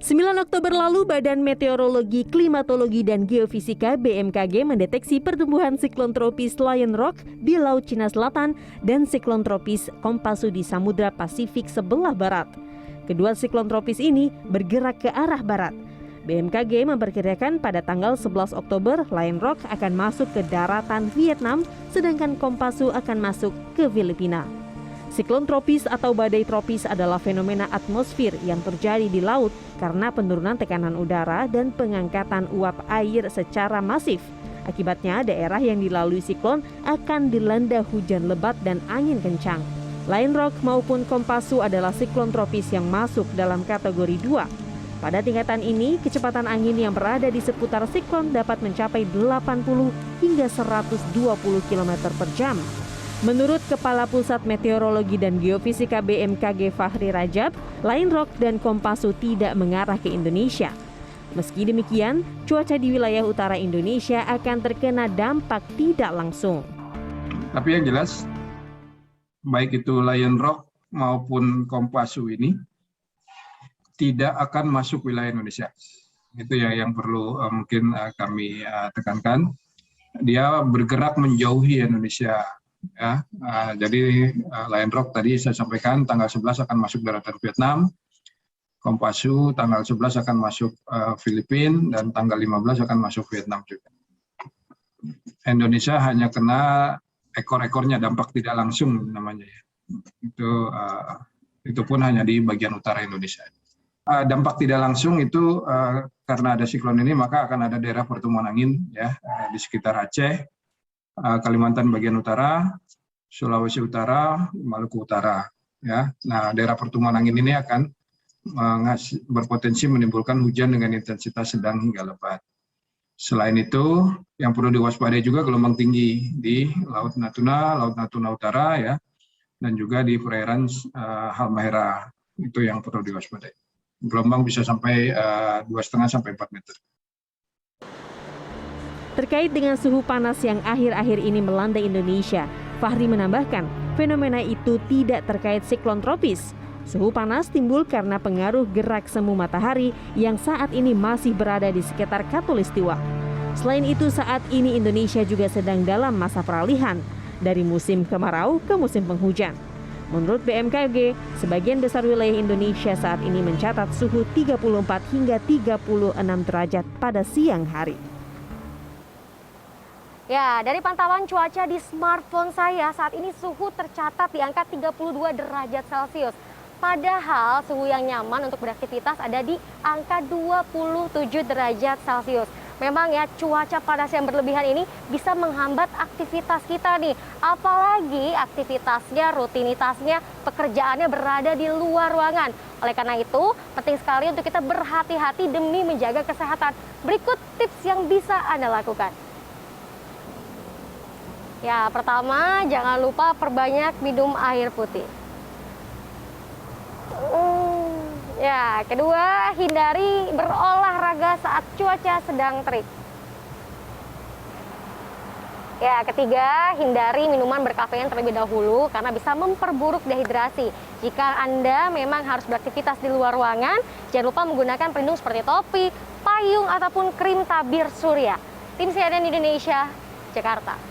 9 Oktober lalu, Badan Meteorologi, Klimatologi, dan Geofisika (BMKG) mendeteksi pertumbuhan siklon tropis Lion Rock di Laut Cina Selatan dan siklon tropis Kompasu di Samudra Pasifik sebelah barat. Kedua siklon tropis ini bergerak ke arah barat. BMKG memperkirakan pada tanggal 11 Oktober, Lion Rock akan masuk ke daratan Vietnam, sedangkan Kompasu akan masuk ke Filipina. Siklon tropis atau badai tropis adalah fenomena atmosfer yang terjadi di laut karena penurunan tekanan udara dan pengangkatan uap air secara masif. Akibatnya, daerah yang dilalui siklon akan dilanda hujan lebat dan angin kencang. Lion Rock maupun Kompasu adalah siklon tropis yang masuk dalam kategori 2. Pada tingkatan ini, kecepatan angin yang berada di seputar siklon dapat mencapai 80 hingga 120 km per jam. Menurut Kepala Pusat Meteorologi dan Geofisika BMKG Fahri Rajab, Lion Rock dan Kompasu tidak mengarah ke Indonesia. Meski demikian, cuaca di wilayah utara Indonesia akan terkena dampak tidak langsung. Tapi yang jelas, baik itu Lion Rock maupun Kompasu ini tidak akan masuk wilayah Indonesia. Itu yang perlu mungkin kami tekankan. Dia bergerak menjauhi Indonesia. Ya, jadi Lion Rock tadi saya sampaikan tanggal 11 akan masuk daratan Vietnam, Kompasu tanggal 11 akan masuk Filipina, dan tanggal 15 akan masuk Vietnam juga. Indonesia hanya kena ekor-ekornya, dampak tidak langsung namanya. Itu pun hanya di bagian utara Indonesia. Dampak tidak langsung itu karena ada siklon ini, maka akan ada daerah pertemuan angin ya di sekitar Aceh, Kalimantan bagian utara, Sulawesi Utara, Maluku Utara. Ya, nah daerah pertemuan angin ini akan berpotensi menimbulkan hujan dengan intensitas sedang hingga lebat. Selain itu, yang perlu diwaspadai juga gelombang tinggi di Laut Natuna Utara, ya, dan juga di perairan Halmahera. Itu yang perlu diwaspadai. Gelombang bisa sampai 2,5 sampai 4 meter. Terkait dengan suhu panas yang akhir-akhir ini melanda Indonesia, Fahri menambahkan, fenomena itu tidak terkait siklon tropis. Suhu panas timbul karena pengaruh gerak semu matahari yang saat ini masih berada di sekitar Khatulistiwa. Selain itu, saat ini Indonesia juga sedang dalam masa peralihan dari musim kemarau ke musim penghujan. Menurut BMKG, sebagian besar wilayah Indonesia saat ini mencatat suhu 34 hingga 36 derajat pada siang hari. Ya, dari pantauan cuaca di smartphone saya, saat ini suhu tercatat di angka 32 derajat Celcius. Padahal suhu yang nyaman untuk beraktivitas ada di angka 27 derajat Celcius. Memang ya, cuaca panas yang berlebihan ini bisa menghambat aktivitas kita nih. Apalagi aktivitasnya, rutinitasnya, pekerjaannya berada di luar ruangan. Oleh karena itu, penting sekali untuk kita berhati-hati demi menjaga kesehatan. Berikut tips yang bisa Anda lakukan. Ya, pertama, jangan lupa perbanyak minum air putih. Ya, kedua, hindari berolahraga saat cuaca sedang terik. Ya, ketiga, hindari minuman berkafein terlebih dahulu karena bisa memperburuk dehidrasi. Jika Anda memang harus beraktivitas di luar ruangan, jangan lupa menggunakan pelindung seperti topi, payung, ataupun krim tabir surya. Tim CNN Indonesia, Jakarta.